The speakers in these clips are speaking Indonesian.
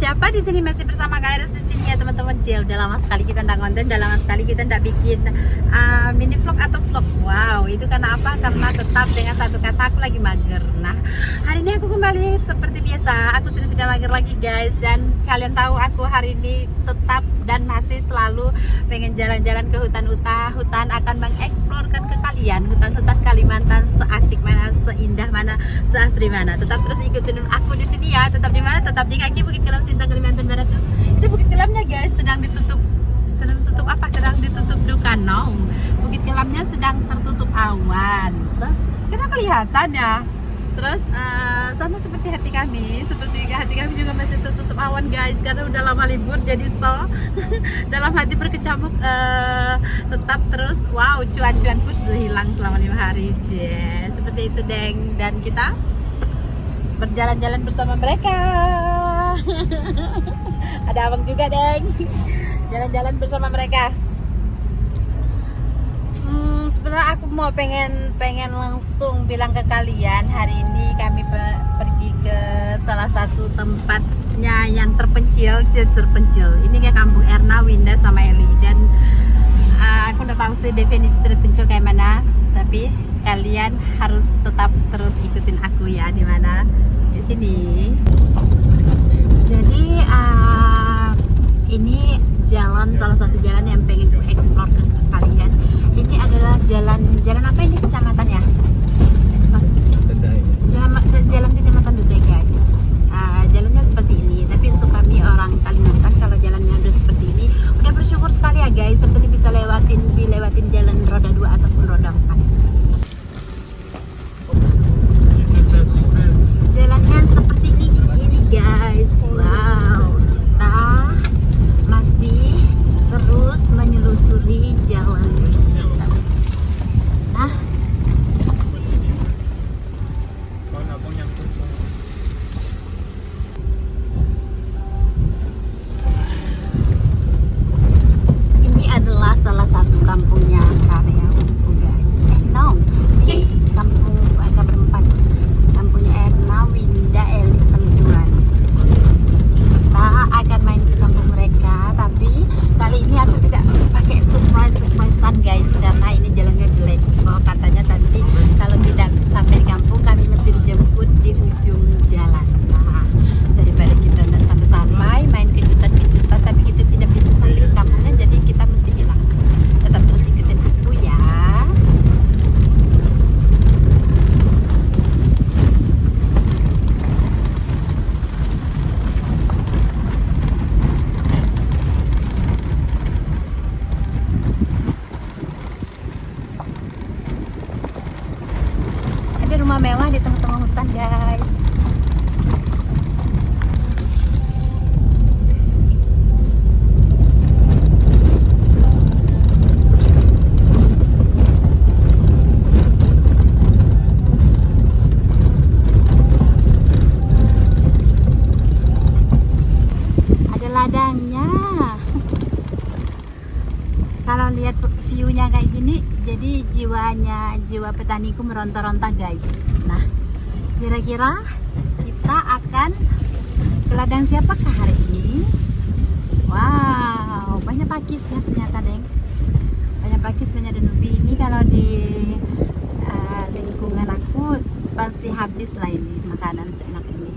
siapa di sini masih bersama Kak Iris di sini ya teman-teman. Udah lama sekali kita nggak konten, udah lama sekali kita nggak bikin mini vlog atau vlog. Wow, itu karena apa? Karena tetap dengan satu kata, aku lagi mager. Nah, hari ini aku kembali seperti biasa. Aku sudah tidak mager lagi guys. Dan kalian tahu aku hari ini tetap dan masih selalu pengen jalan-jalan ke hutan akan mengeksplorkan ke kalian hutan-hutan Kalimantan, seasik mana, seindah mana, seasri mana. Tetap terus ikutin aku di sini ya. Tetap di mana? Tetap di kaki Bukit Kelam Sintang, Kalimantan Barat. Terus itu Bukit Kelamnya guys sedang ditutup. Sedang ditutup Dukanong. Bukit Kelamnya sedang tertutup awan. Terus karena kelihatan ya. Terus sama seperti hati kami juga masih tertutup awan guys, karena udah lama libur. Jadi dalam hati berkecamuk tetap terus. Wow, cuan-cuanku sudah hilang selama 5 hari. Seperti itu deng. Dan kita berjalan-jalan bersama mereka. Ada abang juga deng. Jalan-jalan bersama mereka. Sebenarnya aku mau pengen langsung bilang ke kalian, hari ini kami pergi ke salah satu tempatnya yang terpencil. Ini kayak Kampung Erna, Winda sama Eli. Dan aku udah tahu sih definisi terpencil kayak mana, tapi kalian harus tetap terus ikutin aku ya, di mana di sini. Jadi ini salah satu jalan yang pengen ku explore ke kalian. Ini adalah jalan apa ini kecamatannya? Jalan kecamatan Dedai guys. Jalannya seperti ini. Tapi untuk kami orang Kalimantan, kalau jalannya udah seperti ini, udah bersyukur sekali ya guys. Seperti bisa dilewatin jalan roda 2 ataupun roda 4. Jalannya seperti ini guys. Wow, kita masih terus menyelusuri jalan. Nah, ini adalah salah satu kampungnya karyawanku guys. Kampung berempat. Kampungnya Erna, Winda, Eli, Semjuan. Kita akan main ke kampung mereka, tapi kali ini aku tidak pakai surprisean guys, karena ini jalannya jelek. So katanya tadi kalau tidak sampai di kampung, kami mesti dijemput di ujung jalan. Nah, daripada kita tidak sampai main kejutan, tapi kita tidak bisa sampai ke kampungnya, jadi kita mesti bilang tetap terus ikutin aku ya. Ada rumah mewah di tengah-tengah hutan guys. Ada ladangnya. Kalau lihat view-nya kayak gini, jadi jiwa petaniku meronta-ronta guys. Nah, kira-kira kita akan ke ladang siapakah hari ini? Wow, banyak pakisnya ternyata deng. Banyak pakis, banyak denubi. Ini kalau di lingkungan aku pasti habis lah ini makanan seenak ini.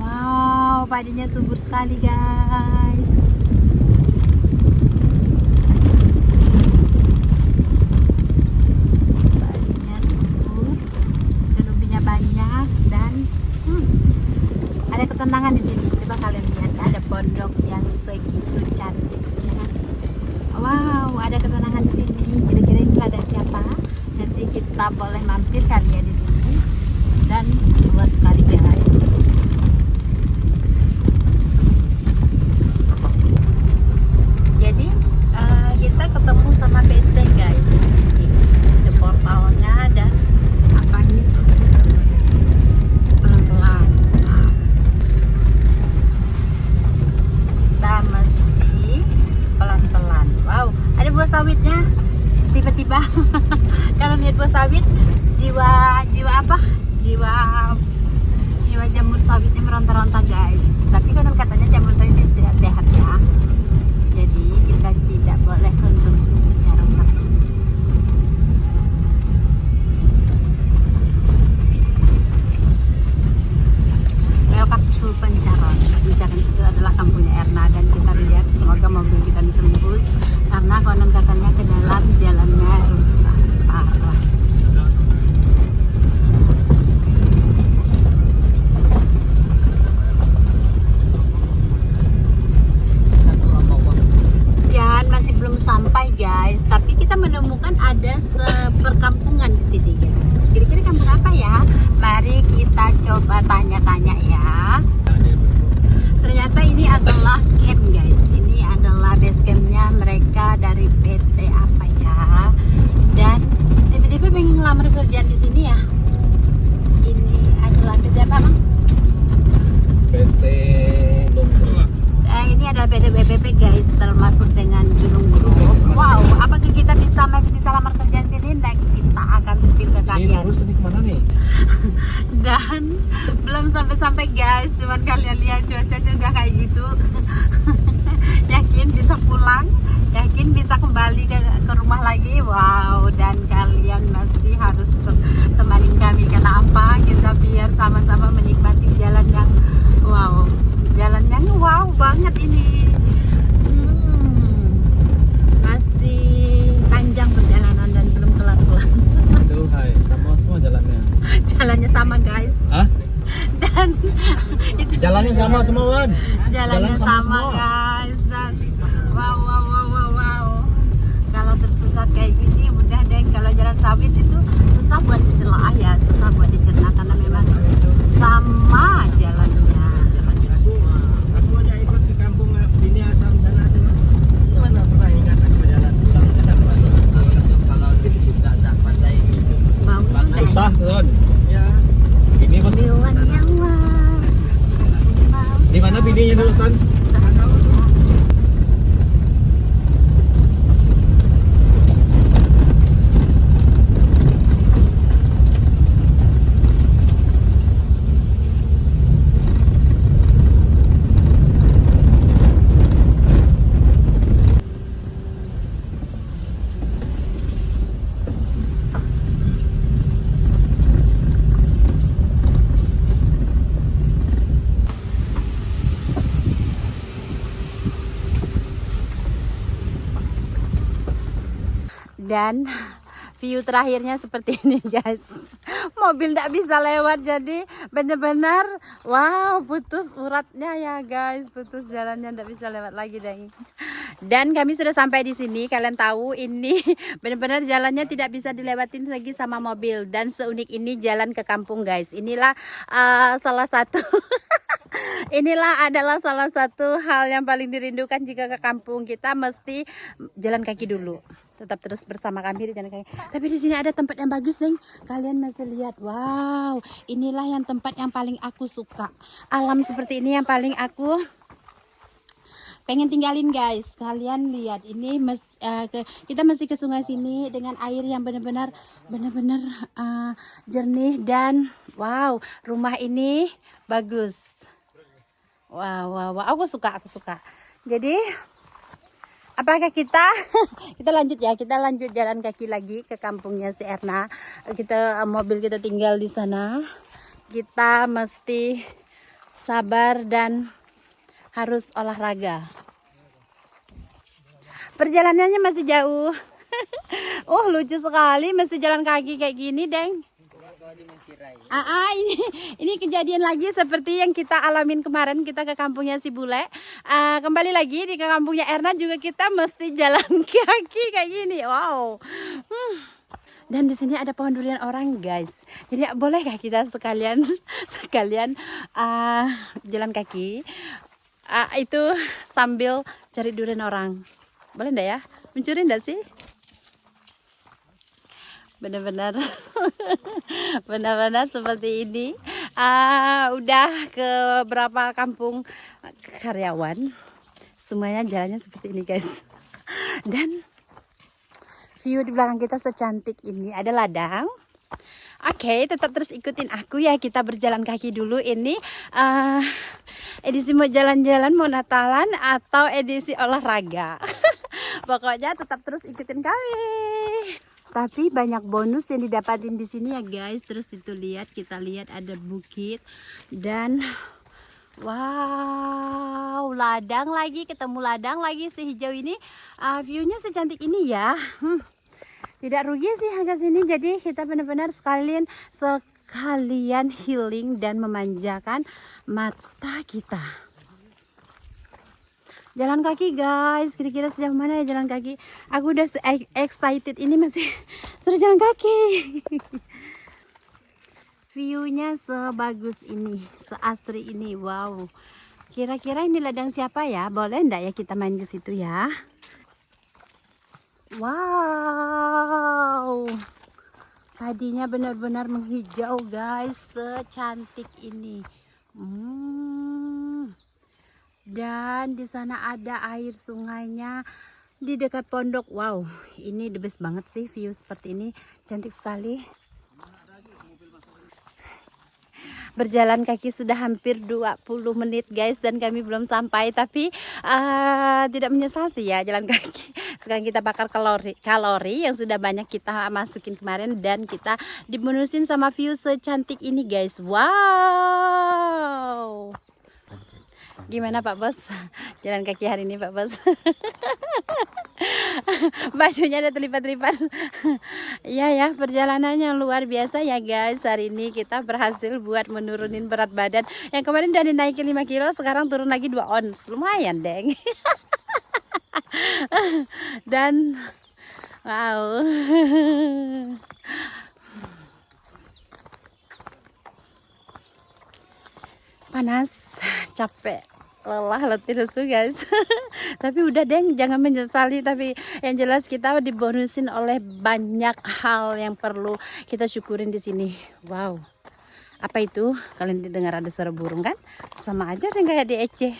Wow, padinya subur sekali guys. Ada ketenangan di sini. Coba kalian lihat, ada pondok yang segitu cantiknya. Wow, ada ketenangan di sini. Kira-kira ini ladang siapa? Nanti kita boleh mampir kali ya di sini. Dan luas sekali guys. Jadi kita ketemu sama benteng guys. Di portalnya ada apa ini? Pelan-pelan. Kita mesti pelan-pelan. Wow, ada buah sawitnya. Tiba-tiba kalau lihat buah sawit, jiwa apa? Jiwa coba tanya-tanya ya. Ternyata ini adalah camp guys. Ini adalah base campnya mereka dari PT apa ya. Dan tiba-tiba pengen ngelamar kerjaan di sini ya. Ini adalah PT apa bang? PT Lumpur. Ini adalah PT BPP guys, termasuk dengan Gunung Group. Wow, apakah kita masih bisa lamar kerja di sini? Next kita akan spill ke Ini kalian. lurus ini kemana nih? Dan belum sampai guys, cuman kalian lihat cuacanya udah kayak gitu. Yakin bisa pulang, yakin bisa kembali ke rumah lagi. Wow, dan kalian pasti harus temanin kami karena apa? Kita biar sama-sama menikmati jalan yang wow, jalan yang wow banget ini. Masih panjang perjalanan dan belum kelar-kelar. Aduh, hai, sama semua jalannya. Jalannya sama guys. Hah? Dan itu Jalannya sama semua, Wan. jalannya Jalan sama semua. guys. Dan wow. Kalau tersesat kayak gini mudah deh. Kalau jalan sawit itu susah buat ditelaah ya, susah buat dicerna karena memang sama jalannya. Aku aja ikut ke kampung Bini Asam sana tuh. Mana pernah ingat aku jalan pulang jalan masuk kalau tidak pandai gitu. Bangun Susah, Ron. Ya, Ini mas. Dewan nyawa. Di mana bininya dulu, Ton? Dan view terakhirnya seperti ini guys. Mobil tidak bisa lewat, jadi benar-benar wow, putus uratnya ya guys, putus jalannya, tidak bisa lewat lagi deng. Dan kami sudah sampai di sini. Kalian tahu ini benar-benar jalannya tidak bisa dilewatin lagi sama mobil. Dan seunik ini jalan ke kampung guys. Inilah salah satu inilah adalah salah satu hal yang paling dirindukan jika ke kampung. Kita mesti jalan kaki dulu. Tetap terus bersama kami di jalan kaki. Tapi di sini ada tempat yang bagus, Deng. Kalian masih lihat. Wow, inilah yang tempat yang paling aku suka. Alam seperti ini yang paling aku pengen tinggalin, guys. Kalian lihat ini kita mesti ke sungai sini dengan air yang benar-benar jernih dan wow, rumah ini bagus. Wow. Aku suka. Jadi apakah kita lanjut ya, kita lanjut jalan kaki lagi ke kampungnya si Erna. Mobil kita tinggal di sana. Kita mesti sabar dan harus olahraga. Perjalanannya masih jauh. Lucu sekali mesti jalan kaki kayak gini, Deng. Ini kejadian lagi seperti yang kita alamin kemarin kita ke kampungnya si Bule. Kembali lagi di kampungnya Erna juga kita mesti jalan kaki kayak gini. Wow. Dan di sini ada pohon durian orang, guys. Jadi bolehkah kita sekalian jalan kaki? Itu sambil cari durian orang. Boleh enggak ya? Mencuri enggak sih? Benar-benar seperti ini. Udah ke berapa kampung karyawan, semuanya jalannya seperti ini, guys. Dan view di belakang kita secantik ini, ada ladang. Oke, tetap terus ikutin aku ya. Kita berjalan kaki dulu. Ini edisi mau jalan-jalan, mau Natalan atau edisi olahraga. Pokoknya tetap terus ikutin kami. Tapi banyak bonus yang didapatin di sini ya guys. Terus kita lihat ada bukit dan wow, ladang lagi, ketemu ladang lagi sehijau ini. Viewnya secantik ini ya. Tidak rugi sih harga sini. Jadi kita benar-benar sekalian healing dan memanjakan mata kita. Jalan kaki guys, kira-kira sejauh mana ya jalan kaki? Aku udah excited, ini masih sudah jalan kaki. view-nya sebagus ini, seasri ini. Wow. Kira-kira ini ladang siapa ya? Boleh enggak ya kita main ke situ ya? Wow. Padinya benar-benar menghijau guys, secantik ini. Dan di sana ada air sungainya di dekat pondok. Wow, ini the best banget sih view seperti ini, cantik sekali. Berjalan kaki sudah hampir 20 menit guys, dan kami belum sampai, tapi tidak menyesal sih ya jalan kaki. Sekarang kita bakar kalori yang sudah banyak kita masukin kemarin, dan kita dibonusin sama view secantik ini guys. Wow. Gimana Pak Bos? Jalan kaki hari ini Pak Bos. Bajunya ada terlipat-lipat. Iya ya, perjalanannya luar biasa ya guys. Hari ini kita berhasil buat menurunin berat badan. Yang kemarin dari naikin 5 kilo, sekarang turun lagi 2 ons. Lumayan deng. Dan wow. Panas, capek, lelah, letih lesu guys. Tapi udah deng, jangan menyesali. Tapi yang jelas kita dibonusin oleh banyak hal yang perlu kita syukurin di sini. Wow, apa itu? Kalian dengar ada suara burung kan? Sama aja deh kayak di Aceh.